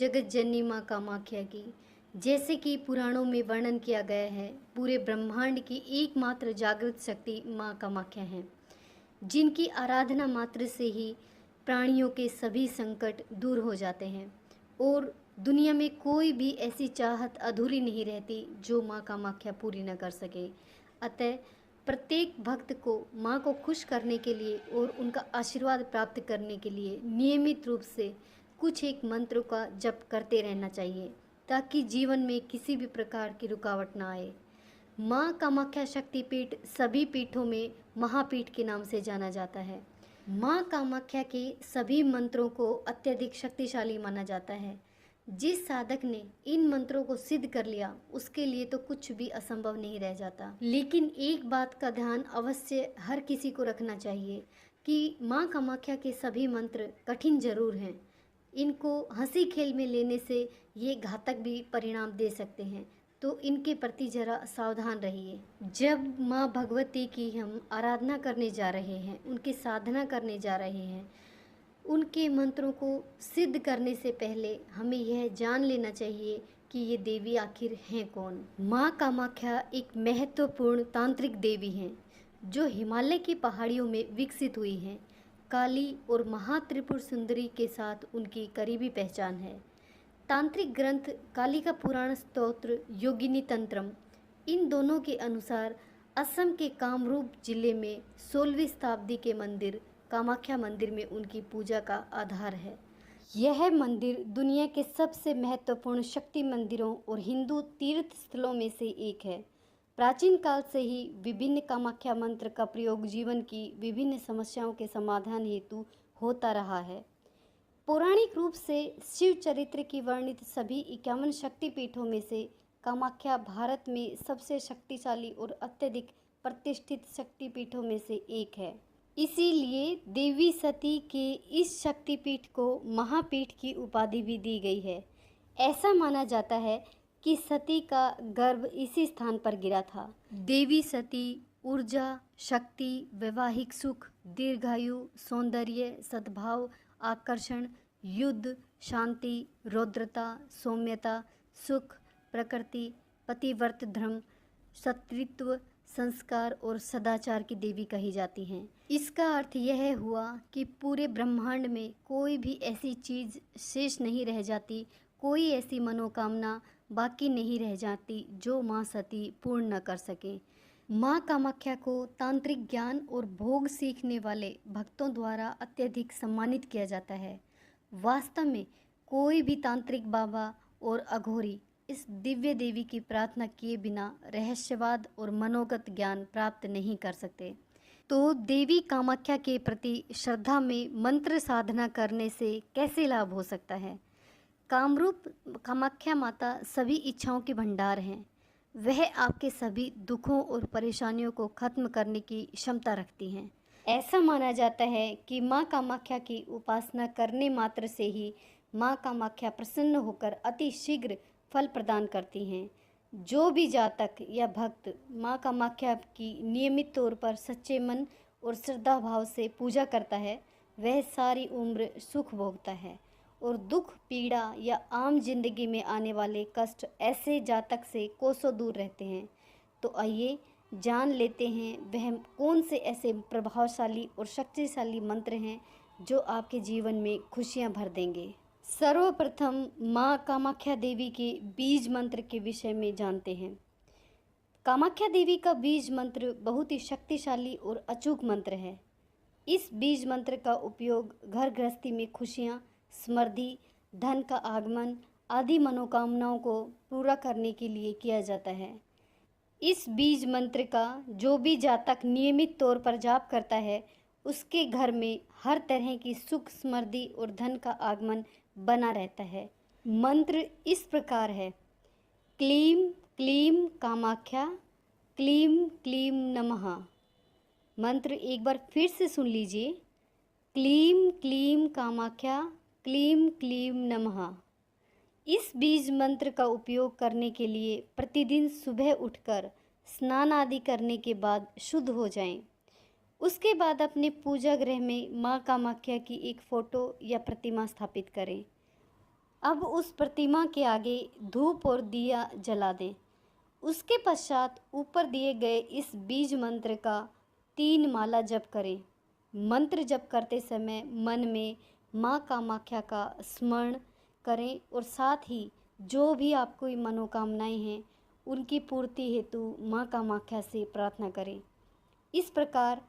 जगत जननी माँ कामाख्या की। जैसे कि पुराणों में वर्णन किया गया है, पूरे ब्रह्मांड की एकमात्र जागृत शक्ति माँ कामाख्या हैं, जिनकी आराधना मात्र से ही प्राणियों के सभी संकट दूर हो जाते हैं और दुनिया में कोई भी ऐसी चाहत अधूरी नहीं रहती जो माँ कामाख्या पूरी न कर सके। अतः प्रत्येक भक्त को माँ को खुश करने के लिए और उनका आशीर्वाद प्राप्त करने के लिए नियमित रूप से कुछ एक मंत्र का जप करते रहना चाहिए, ताकि जीवन में किसी भी प्रकार की रुकावट ना आए। माँ कामाख्या शक्तिपीठ सभी पीठों में महापीठ के नाम से जाना जाता है। माँ कामाख्या के सभी मंत्रों को अत्यधिक शक्तिशाली माना जाता है। जिस साधक ने इन मंत्रों को सिद्ध कर लिया, उसके लिए तो कुछ भी असंभव नहीं रह जाता। लेकिन एक बात का ध्यान अवश्य हर किसी को रखना चाहिए कि माँ कामाख्या के सभी मंत्र कठिन जरूर हैं। इनको हंसी खेल में लेने से ये घातक भी परिणाम दे सकते हैं, तो इनके प्रति जरा सावधान रहिए। जब माँ भगवती की हम आराधना करने जा रहे हैं, उनकी साधना करने जा रहे हैं, उनके मंत्रों को सिद्ध करने से पहले हमें यह जान लेना चाहिए कि ये देवी आखिर हैं कौन। माँ कामाख्या एक महत्वपूर्ण तांत्रिक देवी हैं, जो हिमालय की पहाड़ियों में विकसित हुई हैं। काली और महात्रिपुर सुंदरी के साथ उनकी करीबी पहचान है। तांत्रिक ग्रंथ कालिका पुराण स्तोत्र योगिनी तंत्रम, इन दोनों के अनुसार असम के कामरूप जिले में 16वीं शताब्दी के मंदिर कामाख्या मंदिर में उनकी पूजा का आधार है। यह मंदिर दुनिया के सबसे महत्वपूर्ण शक्ति मंदिरों और हिंदू तीर्थ स्थलों में से एक है। प्राचीन काल से ही विभिन्न कामाख्या मंत्र का प्रयोग जीवन की विभिन्न समस्याओं के समाधान हेतु होता रहा है। पौराणिक रूप से शिव चरित्र की वर्णित सभी 51 शक्तिपीठों में से कामाख्या भारत में सबसे शक्तिशाली और अत्यधिक प्रतिष्ठित शक्तिपीठों में से एक है। इसीलिए देवी सती के इस शक्तिपीठ को महापीठ की उपाधि भी दी गई है। ऐसा माना जाता है कि सती का गर्भ इसी स्थान पर गिरा था। देवी सती ऊर्जा, शक्ति, वैवाहिक सुख, दीर्घायु, सौंदर्य, सद्भाव, आकर्षण, युद्ध, शांति, रौद्रता, सौम्यता, सुख, प्रकृति, पतिव्रत धर्म, सत्रित्व, संस्कार और सदाचार की देवी कही जाती हैं। इसका अर्थ यह हुआ कि पूरे ब्रह्मांड में कोई भी ऐसी चीज़ शेष नहीं रह जाती, कोई ऐसी मनोकामना बाकी नहीं रह जाती जो माँ सती पूर्ण न कर सके। माँ कामाख्या को तांत्रिक ज्ञान और भोग सीखने वाले भक्तों द्वारा अत्यधिक सम्मानित किया जाता है। वास्तव में कोई भी तांत्रिक बाबा और अघोरी इस दिव्य देवी की प्रार्थना किए बिना रहस्यवाद और मनोगत ज्ञान प्राप्त नहीं कर सकते। तो देवी कामाख्या के प्रति श्रद्धा में मंत्र साधना करने से कैसे लाभ हो सकता है? कामरूप कामाख्या माता सभी इच्छाओं के भंडार हैं। वह आपके सभी दुखों और परेशानियों को खत्म करने की क्षमता रखती हैं। ऐसा माना जाता है कि माँ कामाख्या की उपासना करने मात्र से ही माँ कामाख्या प्रसन्न होकर अति शीघ्र फल प्रदान करती हैं। जो भी जातक या भक्त माँ कामाख्या की नियमित तौर पर सच्चे मन और श्रद्धा भाव से पूजा करता है, वह सारी उम्र सुख भोगता है और दुख, पीड़ा या आम जिंदगी में आने वाले कष्ट ऐसे जातक से कोसों दूर रहते हैं। तो आइए जान लेते हैं वह कौन से ऐसे प्रभावशाली और शक्तिशाली मंत्र हैं जो आपके जीवन में खुशियां भर देंगे। सर्वप्रथम माँ कामाख्या देवी के बीज मंत्र के विषय में जानते हैं। कामाख्या देवी का बीज मंत्र बहुत ही शक्तिशाली और अचूक मंत्र है। इस बीज मंत्र का उपयोग घर गृहस्थी में खुशियाँ, समृद्धि, धन का आगमन आदि मनोकामनाओं को पूरा करने के लिए किया जाता है। इस बीज मंत्र का जो भी जातक नियमित तौर पर जाप करता है, उसके घर में हर तरह की सुख, समृद्धि और धन का आगमन बना रहता है। मंत्र इस प्रकार है: क्लीम क्लीम कामाख्या, क्लीम क्लीम नमः। मंत्र एक बार फिर से सुन लीजिए: क्लीम क्लीम कामाख्या, क्लीम क्लीम नमः। इस बीज मंत्र का उपयोग करने के लिए प्रतिदिन सुबह उठकर स्नान आदि करने के बाद शुद्ध हो जाएं। उसके बाद अपने पूजा गृह में माँ कामाख्या की एक फ़ोटो या प्रतिमा स्थापित करें। अब उस प्रतिमा के आगे धूप और दिया जला दें। उसके पश्चात ऊपर दिए गए इस बीज मंत्र का 3 माला जप करें। मंत्र जप करते समय मन में माँ कामाख्या का स्मरण करें और साथ ही जो भी आपको मनोकामनाएं हैं उनकी पूर्ति हेतु माँ कामाख्या से प्रार्थना करें। इस प्रकार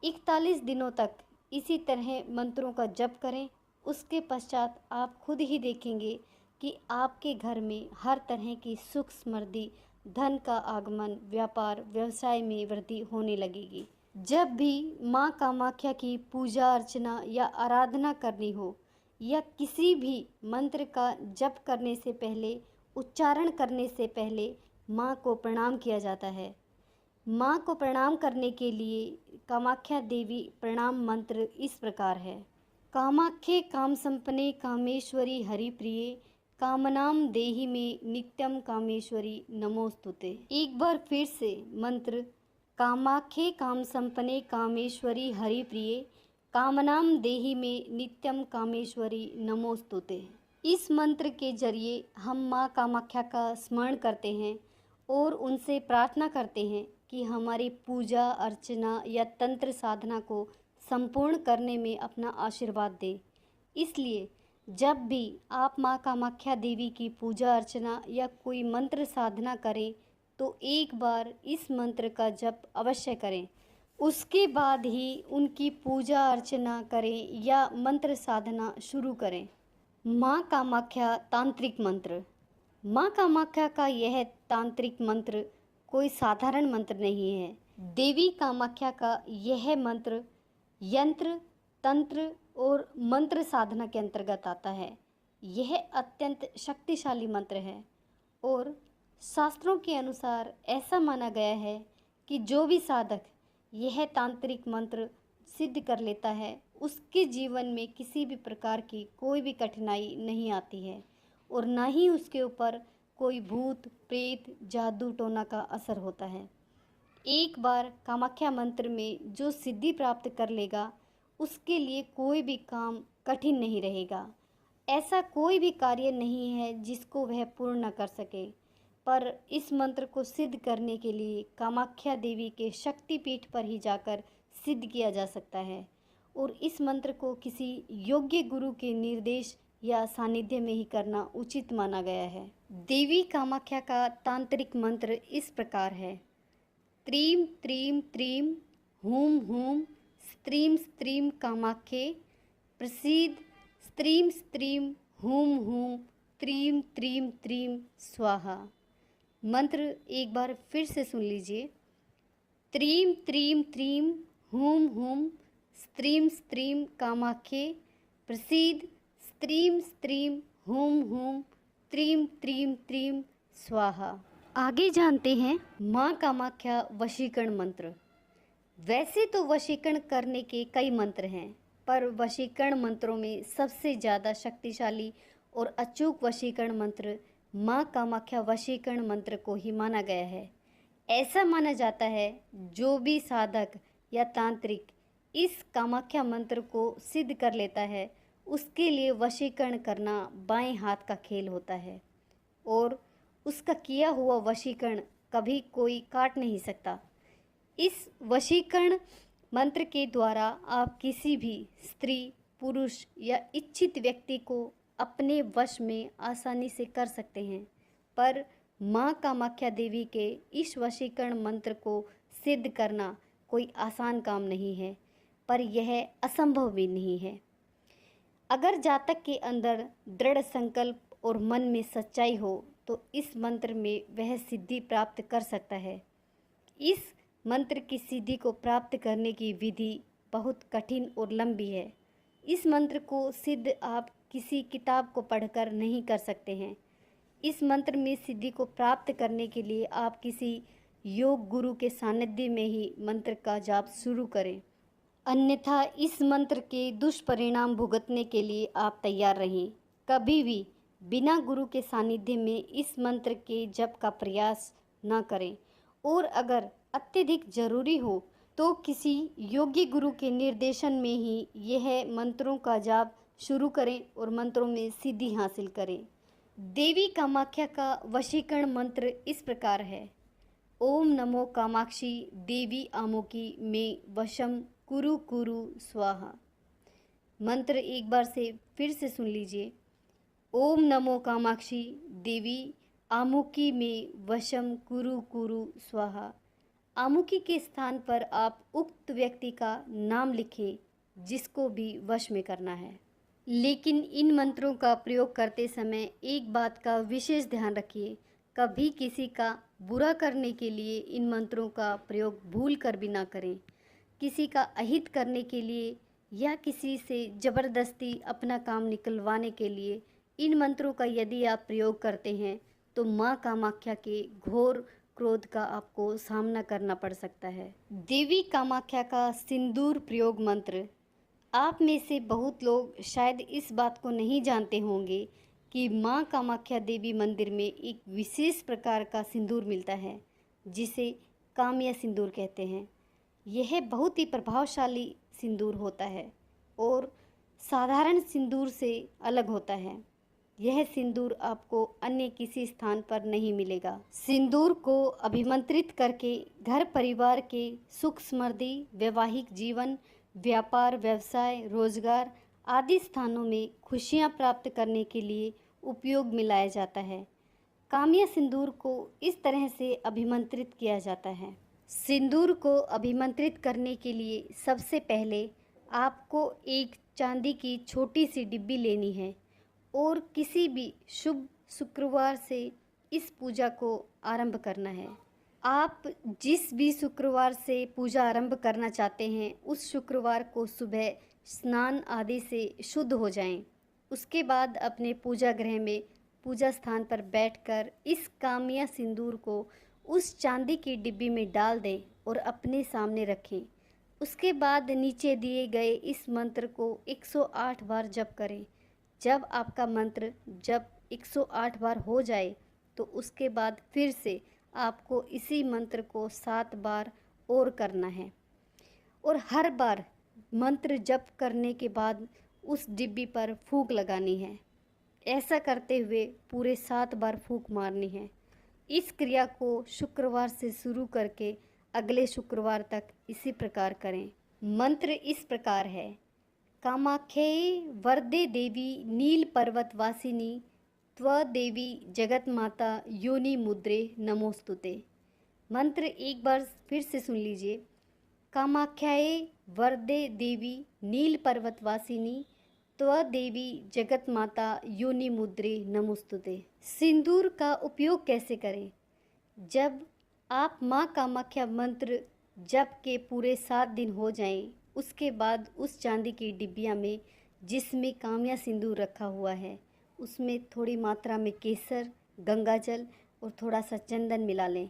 41 दिनों तक इसी तरह मंत्रों का जप करें। उसके पश्चात आप खुद ही देखेंगे कि आपके घर में हर तरह की सुख समृद्धि, धन का आगमन, व्यापार व्यवसाय में वृद्धि होने लगेगी। जब भी माँ कामाख्या की पूजा अर्चना या आराधना करनी हो या किसी भी मंत्र का जप करने से पहले, उच्चारण करने से पहले माँ को प्रणाम किया जाता है। माँ को प्रणाम करने के लिए कामाख्या देवी प्रणाम मंत्र इस प्रकार है। कामाख्ये काम संपन्ने कामेश्वरी हरिप्रिये कामनाम देहि में नित्यम कामेश्वरी नमोस्तुते। एक बार फिर से मंत्र कामाख्ये काम संपन्ने कामेश्वरी हरिप्रिये कामनाम देहि में नित्यम कामेश्वरी नमोस्तुते। इस मंत्र के जरिए हम माँ कामाख्या का स्मरण करते हैं और उनसे प्रार्थना करते हैं कि हमारी पूजा अर्चना या तंत्र साधना को संपूर्ण करने में अपना आशीर्वाद दे। इसलिए जब भी आप माँ कामाख्या देवी की पूजा अर्चना या कोई मंत्र साधना करें तो एक बार इस मंत्र का जप अवश्य करें। उसके बाद ही उनकी पूजा अर्चना करें या मंत्र साधना शुरू करें। माँ कामाख्या तांत्रिक मंत्र। माँ कामाख्या का यह तांत्रिक मंत्र कोई साधारण मंत्र नहीं है। देवी कामाख्या का यह मंत्र यंत्र, तंत्र और मंत्र साधना के अंतर्गत आता है। यह अत्यंत शक्तिशाली मंत्र है और शास्त्रों के अनुसार ऐसा माना गया है कि जो भी साधक यह तांत्रिक मंत्र सिद्ध कर लेता है उसके जीवन में किसी भी प्रकार की कोई भी कठिनाई नहीं आती है और ना ही उसके ऊपर कोई भूत प्रेत जादू टोना का असर होता है। एक बार कामाख्या मंत्र में जो सिद्धि प्राप्त कर लेगा उसके लिए कोई भी काम कठिन नहीं रहेगा। ऐसा कोई भी कार्य नहीं है जिसको वह पूर्ण न कर सके। पर इस मंत्र को सिद्ध करने के लिए कामाख्या देवी के शक्तिपीठ पर ही जाकर सिद्ध किया जा सकता है और इस मंत्र को किसी योग्य गुरु के निर्देश या सानिध्य में ही करना उचित माना गया है। देवी कामाख्या का तांत्रिक मंत्र इस प्रकार है। त्रीम त्रीम त्रीम हूम हूम स्त्रीम स्त्रीम कामाख्ये प्रसीद स्त्रीम स्त्रीम हूम हूम त्रीम त्रीम त्रीम स्वाहा। मंत्र एक बार फिर से सुन लीजिए। त्रीम त्रीम त्रीम हूम हूम स्त्रीम स्त्रीम कामाख्ये प्रसीद स्त्रीम स्त्रीम हूम हूम त्रीम त्रीम त्रीम स्वाहा। आगे जानते हैं माँ कामाख्या वशीकरण मंत्र। वैसे तो वशीकरण करने के कई मंत्र हैं, पर वशीकरण मंत्रों में सबसे ज़्यादा शक्तिशाली और अचूक वशीकरण मंत्र माँ कामाख्या वशीकरण मंत्र को ही माना गया है। ऐसा माना जाता है जो भी साधक या तांत्रिक इस कामाख्या मंत्र को सिद्ध कर लेता है उसके लिए वशीकरण करना बाएं हाथ का खेल होता है और उसका किया हुआ वशीकरण कभी कोई काट नहीं सकता। इस वशीकरण मंत्र के द्वारा आप किसी भी स्त्री, पुरुष या इच्छित व्यक्ति को अपने वश में आसानी से कर सकते हैं। पर माँ कामाख्या देवी के इस वशीकरण मंत्र को सिद्ध करना कोई आसान काम नहीं है, पर यह असंभव भी नहीं है। अगर जातक के अंदर दृढ़ संकल्प और मन में सच्चाई हो तो इस मंत्र में वह सिद्धि प्राप्त कर सकता है। इस मंत्र की सिद्धि को प्राप्त करने की विधि बहुत कठिन और लंबी है। इस मंत्र को सिद्ध आप किसी किताब को पढ़कर नहीं कर सकते हैं। इस मंत्र में सिद्धि को प्राप्त करने के लिए आप किसी योग गुरु के सानिध्य में ही मंत्र का जाप शुरू करें, अन्यथा इस मंत्र के दुष्परिणाम भुगतने के लिए आप तैयार रहें। कभी भी बिना गुरु के सानिध्य में इस मंत्र के जप का प्रयास न करें और अगर अत्यधिक जरूरी हो तो किसी योग्य गुरु के निर्देशन में ही यह मंत्रों का जाप शुरू करें और मंत्रों में सिद्धि हासिल करें। देवी कामाख्या का वशीकरण मंत्र इस प्रकार है। ओम नमो कामाक्षी देवी आमोकी में वशम कुरु कुरु स्वाहा। मंत्र एक बार से फिर से सुन लीजिए। ओम नमो कामाक्षी देवी आमुकी में वशम कुरु कुरु स्वाहा। आमुकी के स्थान पर आप उक्त व्यक्ति का नाम लिखें जिसको भी वश में करना है। लेकिन इन मंत्रों का प्रयोग करते समय एक बात का विशेष ध्यान रखिए, कभी किसी का बुरा करने के लिए इन मंत्रों का प्रयोग भूल कर भी ना करें। किसी का अहित करने के लिए या किसी से ज़बरदस्ती अपना काम निकलवाने के लिए इन मंत्रों का यदि आप प्रयोग करते हैं तो माँ कामाख्या के घोर क्रोध का आपको सामना करना पड़ सकता है। देवी कामाख्या का सिंदूर प्रयोग मंत्र। आप में से बहुत लोग शायद इस बात को नहीं जानते होंगे कि माँ कामाख्या देवी मंदिर में एक विशेष प्रकार का सिंदूर मिलता है जिसे काम्या सिंदूर कहते हैं। यह बहुत ही प्रभावशाली सिंदूर होता है और साधारण सिंदूर से अलग होता है। यह सिंदूर आपको अन्य किसी स्थान पर नहीं मिलेगा। सिंदूर को अभिमंत्रित करके घर परिवार के सुख समृद्धि, वैवाहिक जीवन, व्यापार, व्यवसाय, रोजगार आदि स्थानों में खुशियां प्राप्त करने के लिए उपयोग में लाया जाता है। काम्या सिंदूर को इस तरह से अभिमंत्रित किया जाता है। सिंदूर को अभिमंत्रित करने के लिए सबसे पहले आपको एक चांदी की छोटी सी डिब्बी लेनी है और किसी भी शुभ शुक्रवार से इस पूजा को आरंभ करना है। आप जिस भी शुक्रवार से पूजा आरंभ करना चाहते हैं उस शुक्रवार को सुबह स्नान आदि से शुद्ध हो जाएं। उसके बाद अपने पूजा गृह में पूजा स्थान पर बैठकर इस काम्या सिंदूर को उस चांदी की डिब्बी में डाल दें और अपने सामने रखें। उसके बाद नीचे दिए गए इस मंत्र को 108 बार जप करें। जब आपका मंत्र जब 108 बार हो जाए तो उसके बाद फिर से आपको इसी मंत्र को 7 बार और करना है और हर बार मंत्र जप करने के बाद उस डिब्बी पर फूंक लगानी है। ऐसा करते हुए पूरे 7 बार फूंक मारनी है। इस क्रिया को शुक्रवार से शुरू करके अगले शुक्रवार तक इसी प्रकार करें। मंत्र इस प्रकार है। कामाख्ये वरदे देवी नील पर्वत वासिनी त्व देवी जगत माता योनि मुद्रे नमोस्तुते। मंत्र एक बार फिर से सुन लीजिए। कामाख्याये वरदे देवी नील पर्वत वासिनी त्व देवी जगत माता योनि मुद्रे नमोस्तुते। सिंदूर का उपयोग कैसे करें? जब आप माँ कामाख्या मंत्र जप के पूरे 7 दिन हो जाएं, उसके बाद उस चांदी की डिब्बिया में जिसमें काम्या सिंदूर रखा हुआ है उसमें थोड़ी मात्रा में केसर, गंगाजल और थोड़ा सा चंदन मिला लें।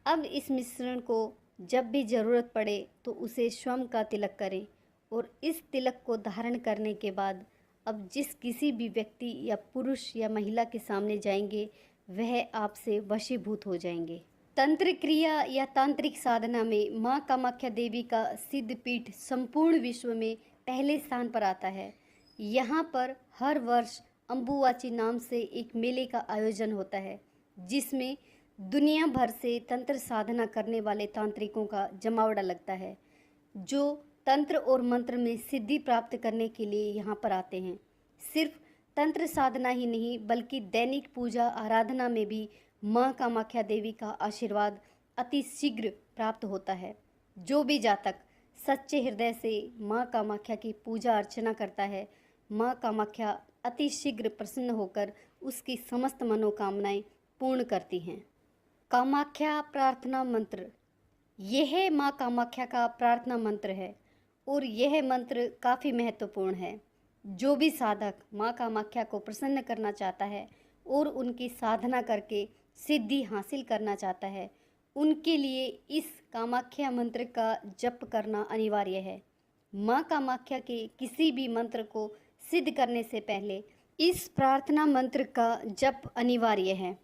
अब इस मिश्रण को जब भी ज़रूरत पड़े तो उसे स्वयं का तिलक करें और इस तिलक को धारण करने के बाद अब जिस किसी भी व्यक्ति या पुरुष या महिला के सामने जाएंगे वह आपसे वशीभूत हो जाएंगे। तंत्र क्रिया या तांत्रिक साधना में माँ कामाख्या देवी का सिद्धपीठ संपूर्ण विश्व में पहले स्थान पर आता है। यहाँ पर हर वर्ष अम्बुवाची नाम से एक मेले का आयोजन होता है जिसमें दुनिया भर से तंत्र साधना करने वाले तांत्रिकों का जमावड़ा लगता है जो तंत्र और मंत्र में सिद्धि प्राप्त करने के लिए यहाँ पर आते हैं। सिर्फ तंत्र साधना ही नहीं बल्कि दैनिक पूजा आराधना में भी माँ कामाख्या देवी का आशीर्वाद अति शीघ्र प्राप्त होता है। जो भी जातक सच्चे हृदय से माँ कामाख्या की पूजा अर्चना करता है, माँ कामाख्या अति शीघ्र प्रसन्न होकर उसकी समस्त मनोकामनाएं पूर्ण करती हैं। कामाख्या प्रार्थना मंत्र। यह माँ कामाख्या का प्रार्थना मंत्र है और यह मंत्र काफ़ी महत्वपूर्ण है। जो भी साधक माँ कामाख्या को प्रसन्न करना चाहता है और उनकी साधना करके सिद्धि हासिल करना चाहता है उनके लिए इस कामाख्या मंत्र का जप करना अनिवार्य है। माँ कामाख्या के किसी भी मंत्र को सिद्ध करने से पहले इस प्रार्थना मंत्र का जप अनिवार्य है।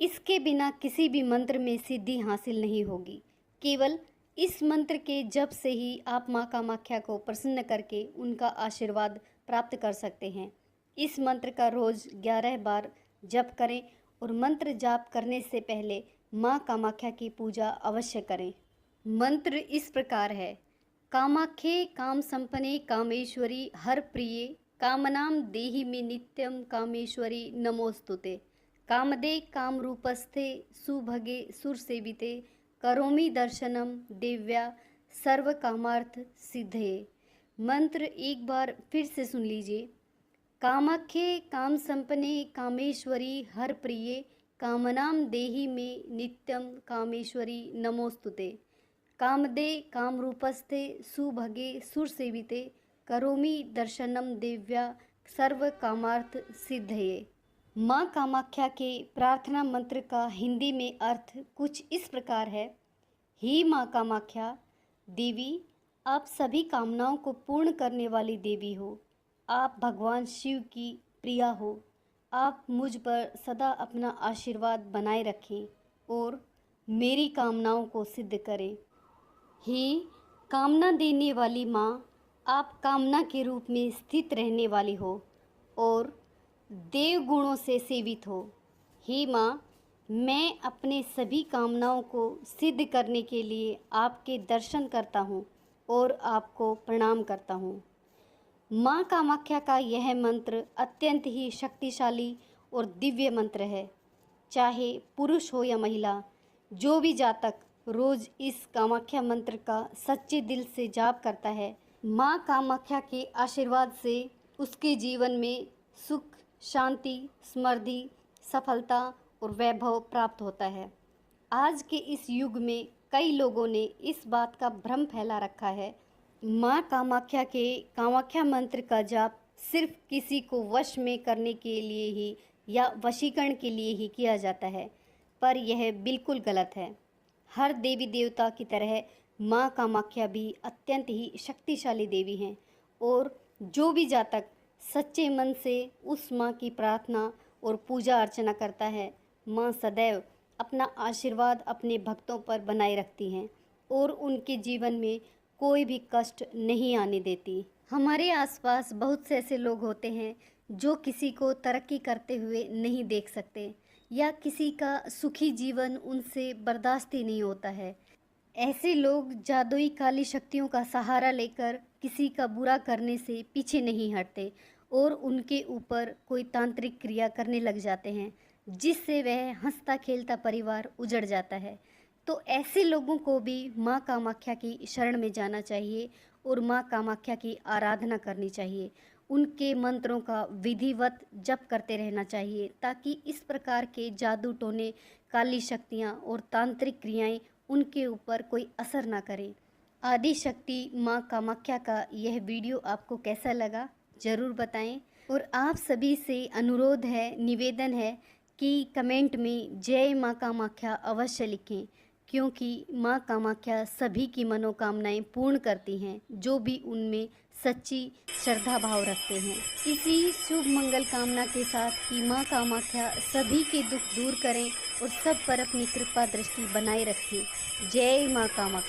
इसके बिना किसी भी मंत्र में सिद्धि हासिल नहीं होगी। केवल इस मंत्र के जप से ही आप माँ कामाख्या को प्रसन्न करके उनका आशीर्वाद प्राप्त कर सकते हैं। इस मंत्र का रोज़ 11 बार जप करें और मंत्र जाप करने से पहले माँ कामाख्या की पूजा अवश्य करें। मंत्र इस प्रकार है। कामाख्ये काम संपन्ने कामेश्वरी हर प्रिये कामनाम देहि मे नित्यम कामेश्वरी नमोस्तुते। कामदे काम रूपस्थे सुभगे सुरसेविते करोमि दर्शनम देव्या सर्व कामार्थ सिद्धये। मंत्र एक बार फिर से सुन लीजिए। कामाख्ये काम संपन्ने कामेश्वरी हर प्रिये कामनाम देहि मे नित्यम कामेश्वरी नमोस्तुते। कामदे काम रूपस्थे सुभगे सुरसेविते करोमि दर्शनम देव्या सर्व कामार्थ सिद्धये। माँ कामाख्या के प्रार्थना मंत्र का हिंदी में अर्थ कुछ इस प्रकार है। हे माँ कामाख्या देवी, आप सभी कामनाओं को पूर्ण करने वाली देवी हो। आप भगवान शिव की प्रिया हो। आप मुझ पर सदा अपना आशीर्वाद बनाए रखें और मेरी कामनाओं को सिद्ध करें। हे कामना देने वाली माँ, आप कामना के रूप में स्थित रहने वाली हो और देव गुणों से सेवित हो। हे माँ, मैं अपने सभी कामनाओं को सिद्ध करने के लिए आपके दर्शन करता हूँ और आपको प्रणाम करता हूँ। माँ कामाख्या का यह मंत्र अत्यंत ही शक्तिशाली और दिव्य मंत्र है। चाहे पुरुष हो या महिला, जो भी जातक रोज़ इस कामाख्या मंत्र का सच्चे दिल से जाप करता है, माँ कामाख्या के आशीर्वाद से उसके जीवन में सुख, शांति, समृद्धि, सफलता और वैभव प्राप्त होता है। आज के इस युग में कई लोगों ने इस बात का भ्रम फैला रखा है। माँ कामाख्या के कामाख्या मंत्र का जाप सिर्फ किसी को वश में करने के लिए ही या वशीकरण के लिए ही किया जाता है, पर यह बिल्कुल गलत है। हर देवी देवता की तरह माँ कामाख्या भी अत्यंत ही शक्तिशाली देवी हैं और जो भी जातक सच्चे मन से उस माँ की प्रार्थना और पूजा अर्चना करता है, माँ सदैव अपना आशीर्वाद अपने भक्तों पर बनाए रखती हैं और उनके जीवन में कोई भी कष्ट नहीं आने देती। हमारे आसपास बहुत से ऐसे लोग होते हैं जो किसी को तरक्की करते हुए नहीं देख सकते या किसी का सुखी जीवन उनसे बर्दाश्त ही नहीं होता है। ऐसे लोग जादुई काली शक्तियों का सहारा लेकर किसी का बुरा करने से पीछे नहीं हटते और उनके ऊपर कोई तांत्रिक क्रिया करने लग जाते हैं, जिससे वह हंसता खेलता परिवार उजड़ जाता है। तो ऐसे लोगों को भी माँ कामाख्या की शरण में जाना चाहिए और माँ कामाख्या की आराधना करनी चाहिए। उनके मंत्रों का विधिवत जप करते रहना चाहिए ताकि इस प्रकार के जादू टोने, काली शक्तियाँ और तांत्रिक क्रियाएं उनके ऊपर कोई असर ना करें। आदि शक्ति माँ कामाख्या का यह वीडियो आपको कैसा लगा ज़रूर बताएं और आप सभी से अनुरोध है, निवेदन है कि कमेंट में जय माँ कामाख्या अवश्य लिखें, क्योंकि माँ कामाख्या सभी की मनोकामनाएं पूर्ण करती हैं जो भी उनमें सच्ची श्रद्धा भाव रखते हैं। इसी शुभ मंगल कामना के साथ कि माँ कामाख्या सभी के दुख दूर करें और सब पर अपनी कृपा दृष्टि बनाए रखें। जय माँ कामाख्या।